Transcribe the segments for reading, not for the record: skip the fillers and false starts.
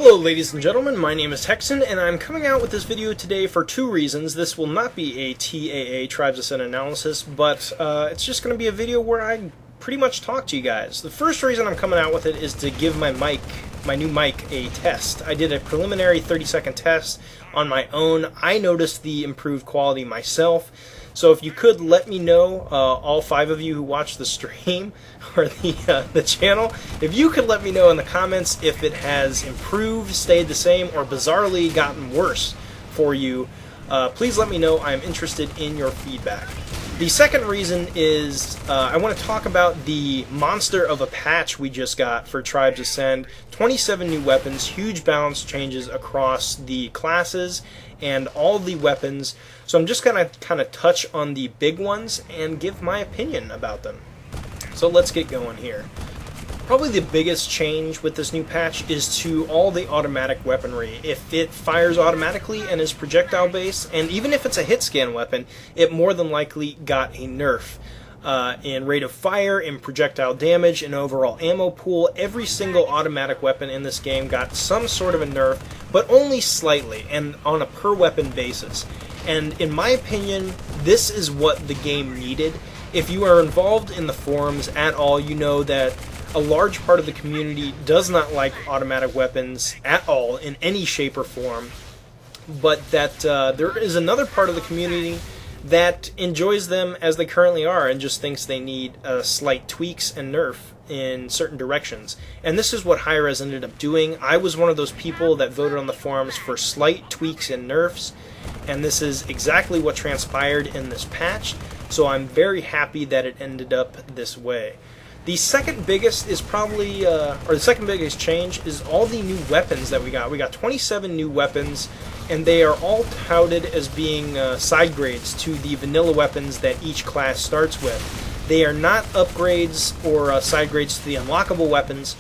Hello ladies and gentlemen, my name is Hexen, and I'm coming out with this video today for two reasons. This will not be a TAA Tribes Ascend analysis, but it's just going to be a video where I pretty much talk to you guys. The first reason I'm coming out with it is to give my new mic, a test. I did a preliminary 30-second test on my own. I noticed the improved quality myself. So if you could let me know, all 5 of you who watch the stream or the channel, if you could let me know in the comments if it has improved, stayed the same, or bizarrely gotten worse for you, please let me know. I'm interested in your feedback. The second reason is I want to talk about the monster of a patch we just got for Tribes Ascend. 27 new weapons, huge balance changes across the classes and all the weapons. So I'm just going to kind of touch on the big ones and give my opinion about them. So let's get going here. Probably the biggest change with this new patch is to all the automatic weaponry. If it fires automatically and is projectile based, and even if it's a hit scan weapon, it more than likely got a nerf. In rate of fire, in projectile damage, in overall ammo pool, every single automatic weapon in this game got some sort of a nerf, but only slightly, and on a per weapon basis. And in my opinion, this is what the game needed. If you are involved in the forums at all, you know that a large part of the community does not like automatic weapons at all in any shape or form, but that there is another part of the community that enjoys them as they currently are and just thinks they need slight tweaks and nerf in certain directions. And this is what Hi-Rez ended up doing. I was one of those people that voted on the forums for slight tweaks and nerfs, and this is exactly what transpired in this patch, so I'm very happy that it ended up this way. The second biggest is probably, or the second biggest change is all the new weapons that we got. We got 27 new weapons, and they are all touted as being side grades to the vanilla weapons that each class starts with. They are not upgrades or side grades to the unlockable weapons,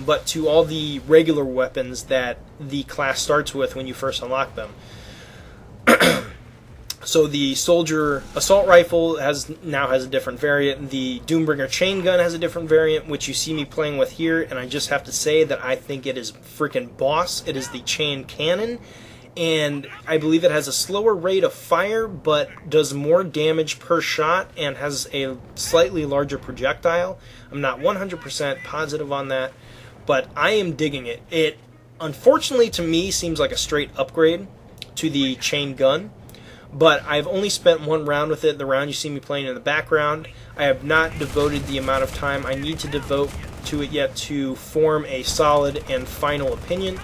but to all the regular weapons that the class starts with when you first unlock them. So the Soldier Assault Rifle now has a different variant. The Doombringer Chain Gun has a different variant, which you see me playing with here, and I just have to say that I think it is freaking boss. It is the Chain Cannon, and I believe it has a slower rate of fire, but does more damage per shot, and has a slightly larger projectile. I'm not 100% positive on that, but I am digging it. It, unfortunately to me, seems like a straight upgrade to the Chain Gun. But I've only spent one round with it, the round you see me playing in the background. I have not devoted the amount of time I need to devote to it yet to form a solid and final opinion.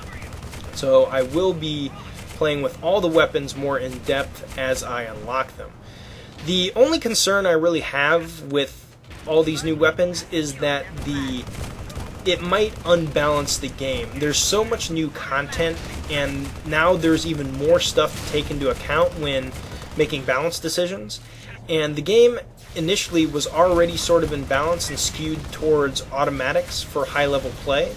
So I will be playing with all the weapons more in depth as I unlock them. The only concern I really have with all these new weapons is that it might unbalance the game. There's so much new content, and now there's even more stuff to take into account when making balance decisions. And the game initially was already sort of imbalanced and skewed towards automatics for high-level play.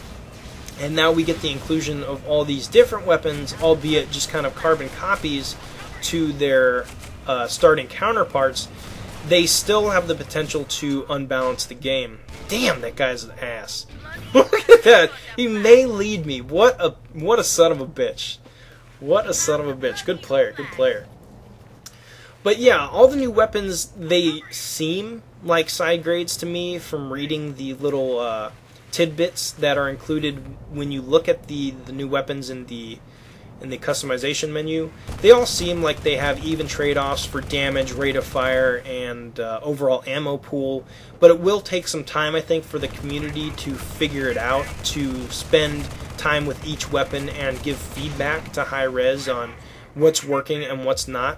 And now we get the inclusion of all these different weapons, albeit just kind of carbon copies to their starting counterparts. They still have the potential to unbalance the game. Damn, that guy's an ass. Look at that. He may lead me. What a son of a bitch. What a son of a bitch. Good player. Good player. But yeah, all the new weapons, they seem like side grades to me from reading the little tidbits that are included when you look at the new weapons in the customization menu. They all seem like they have even trade-offs for damage, rate of fire, and overall ammo pool, but it will take some time, I think, for the community to figure it out, to spend time with each weapon and give feedback to Hi-Rez on what's working and what's not.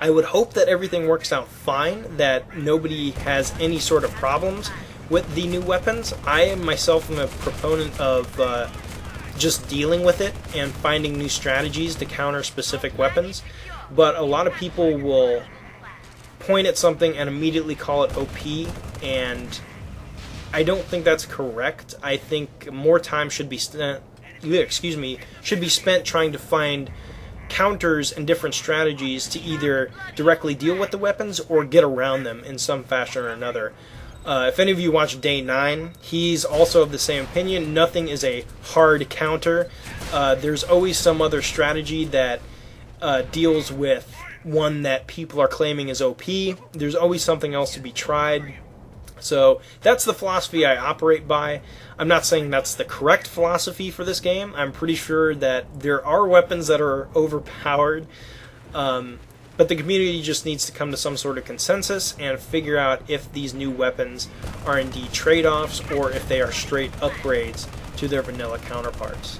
I would hope that everything works out fine, that nobody has any sort of problems with the new weapons. I myself am a proponent of just dealing with it and finding new strategies to counter specific weapons, but a lot of people will point at something and immediately call it OP, and I don't think that's correct. I think more time should be spent trying to find counters and different strategies to either directly deal with the weapons or get around them in some fashion or another. If any of you watch Day 9, he's also of the same opinion. Nothing is a hard counter. There's always some other strategy that deals with one that people are claiming is OP. There's always something else to be tried. So that's the philosophy I operate by. I'm not saying that's the correct philosophy for this game. I'm pretty sure that there are weapons that are overpowered. But the community just needs to come to some sort of consensus and figure out if these new weapons are indeed trade-offs or if they are straight upgrades to their vanilla counterparts.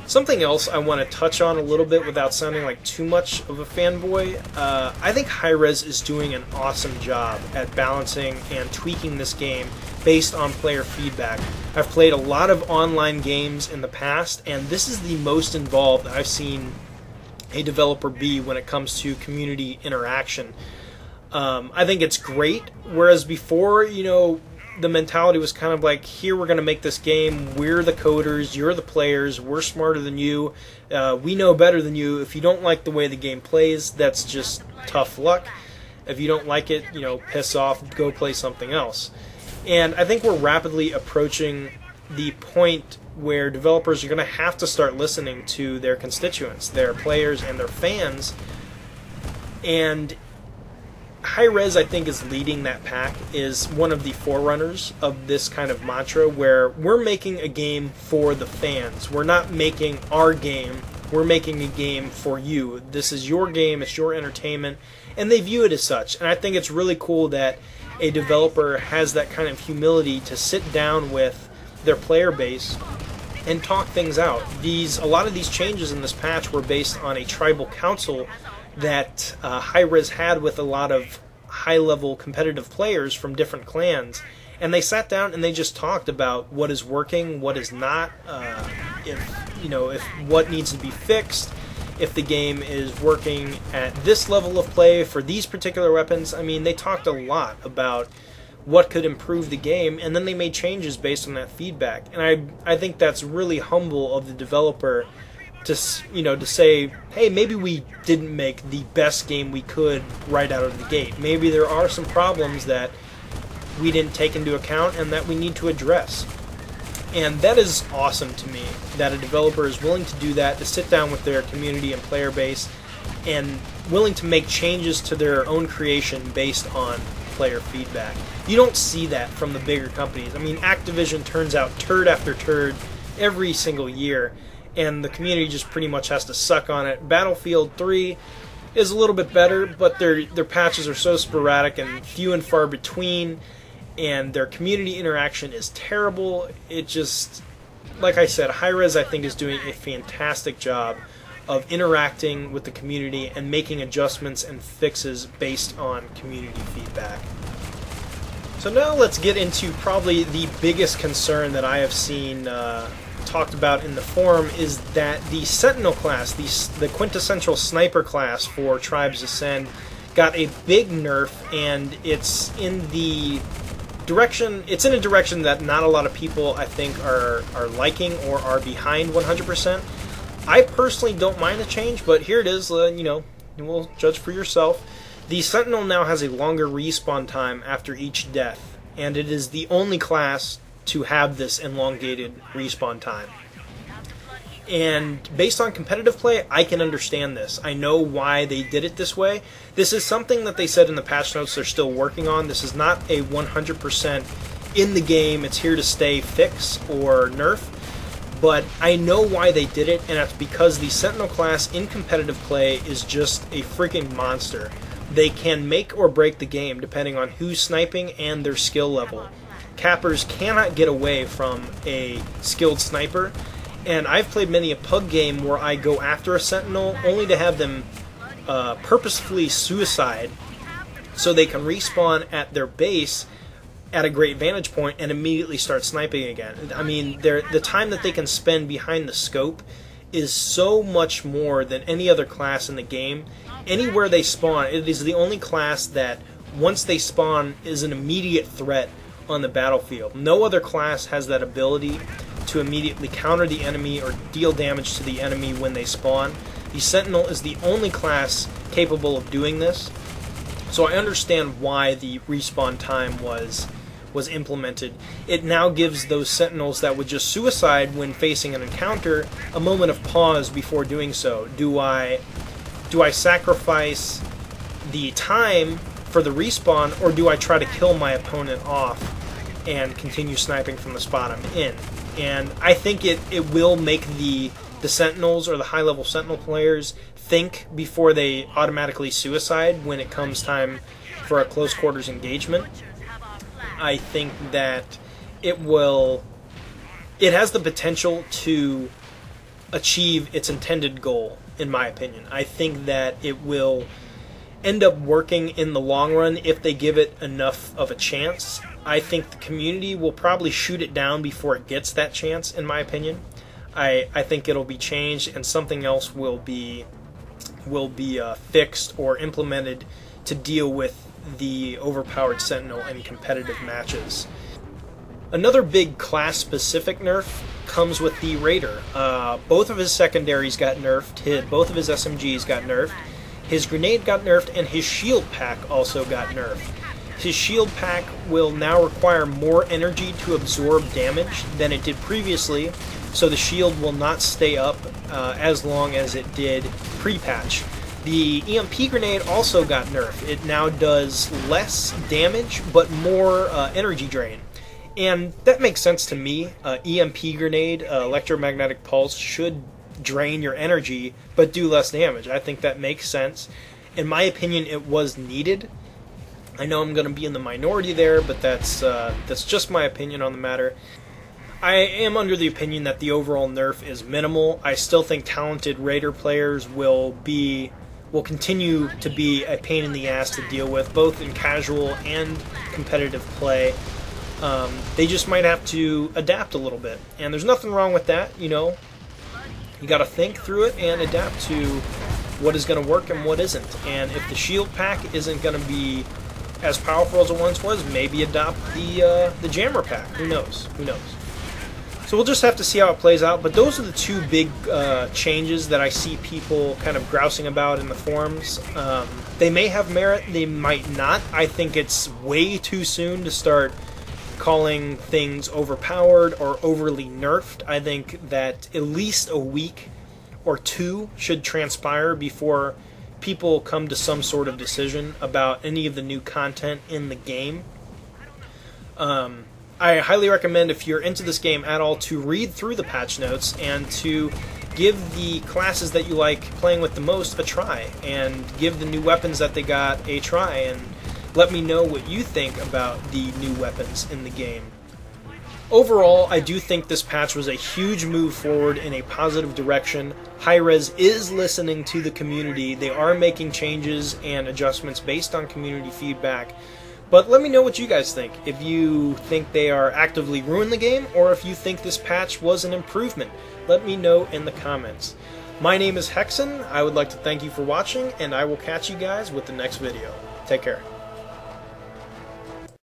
Something else I want to touch on a little bit without sounding like too much of a fanboy, I think Hi-Rez is doing an awesome job at balancing and tweaking this game based on player feedback. I've played a lot of online games in the past, and this is the most involved I've seen a developer be when it comes to community interaction. I think it's great, whereas before, you know, the mentality was kind of like, here, we're going to make this game, we're the coders, you're the players, we're smarter than you, we know better than you. If you don't like the way the game plays, that's just tough luck. If you don't like it, you know, piss off, go play something else. And I think we're rapidly approaching the point where developers are going to have to start listening to their constituents, their players, and their fans. And Hi-Rez, I think, is leading that pack, is one of the forerunners of this kind of mantra where we're making a game for the fans. We're not making our game, we're making a game for you. This is your game, it's your entertainment, and they view it as such. And I think it's really cool that a developer has that kind of humility to sit down with their player base and talk things out. A lot of these changes in this patch were based on a tribal council that Hi-Rez had with a lot of high-level competitive players from different clans, and they sat down and they just talked about what is working, what is not, if what needs to be fixed, if the game is working at this level of play for these particular weapons. I mean, they talked a lot about what could improve the game, and then they made changes based on that feedback. And I think that's really humble of the developer to say, hey, maybe we didn't make the best game we could right out of the gate. Maybe there are some problems that we didn't take into account and that we need to address. And that is awesome to me, that a developer is willing to do that, to sit down with their community and player base and willing to make changes to their own creation based on player feedback. You don't see that from the bigger companies. I mean, Activision turns out turd after turd every single year, and the community just pretty much has to suck on it. Battlefield 3 is a little bit better, but their patches are so sporadic and few and far between, and their community interaction is terrible. It just, like I said, Hi-Rez, I think, is doing a fantastic job of interacting with the community and making adjustments and fixes based on community feedback. So now let's get into probably the biggest concern that I have seen talked about in the forum, is that the Sentinel class, the quintessential sniper class for Tribes Ascend, got a big nerf, and it's in a direction that not a lot of people, I think, are liking or are behind 100%. I personally don't mind the change, but here it is. You will judge for yourself. The Sentinel now has a longer respawn time after each death, and it is the only class to have this elongated respawn time. And based on competitive play, I can understand this. I know why they did it this way. This is something that they said in the patch notes they're still working on. This is not a 100% in the game, it's here to stay fix or nerf. But I know why they did it, and that's because the Sentinel class in competitive play is just a freaking monster. They can make or break the game depending on who's sniping and their skill level. Cappers cannot get away from a skilled sniper, and I've played many a pug game where I go after a Sentinel only to have them purposefully suicide so they can respawn at their base at a great vantage point and immediately start sniping again. I mean, the time that they can spend behind the scope is so much more than any other class in the game. Anywhere they spawn, it is the only class that once they spawn is an immediate threat on the battlefield. No other class has that ability to immediately counter the enemy or deal damage to the enemy when they spawn. The Sentinel is the only class capable of doing this. So I understand why the respawn time was implemented. It now gives those sentinels that would just suicide when facing an encounter a moment of pause before doing so. Do I sacrifice the time for the respawn, or do I try to kill my opponent off and continue sniping from the spot I'm in? And I think it will make the sentinels or the high-level sentinel players think before they automatically suicide when it comes time for a close quarters engagement. I think that it has the potential to achieve its intended goal, in my opinion. I think that it will end up working in the long run if they give it enough of a chance. I think the community will probably shoot it down before it gets that chance, in my opinion. I think it'll be changed and something else will be fixed or implemented to deal with the overpowered sentinel in competitive matches. Another big class-specific nerf comes with the Raider. Both of his secondaries got nerfed, both of his SMGs got nerfed, his grenade got nerfed, and his shield pack also got nerfed. His shield pack will now require more energy to absorb damage than it did previously, so the shield will not stay up as long as it did pre-patch. The EMP grenade also got nerfed. It now does less damage, but more energy drain. And that makes sense to me. EMP grenade, electromagnetic pulse, should drain your energy, but do less damage. I think that makes sense. In my opinion, it was needed. I know I'm going to be in the minority there, but that's just my opinion on the matter. I am under the opinion that the overall nerf is minimal. I still think talented Raider players will continue to be a pain in the ass to deal with, both in casual and competitive play. They just might have to adapt a little bit, and there's nothing wrong with that. You know, you got to think through it and adapt to what is going to work and what isn't. And if the shield pack isn't going to be as powerful as it once was, maybe adopt the jammer pack. Who knows? Who knows? So we'll just have to see how it plays out, but those are the two big changes that I see people kind of grousing about in the forums. They may have merit, they might not. I think it's way too soon to start calling things overpowered or overly nerfed. I think that at least a week or two should transpire before people come to some sort of decision about any of the new content in the game. I highly recommend, if you're into this game at all, to read through the patch notes and to give the classes that you like playing with the most a try, and give the new weapons that they got a try, and let me know what you think about the new weapons in the game. Overall, I do think this patch was a huge move forward in a positive direction. Hi-Rez is listening to the community. They are making changes and adjustments based on community feedback. But let me know what you guys think. If you think they are actively ruining the game, or if you think this patch was an improvement. Let me know in the comments. My name is Hexen. I would like to thank you for watching, and I will catch you guys with the next video. Take care.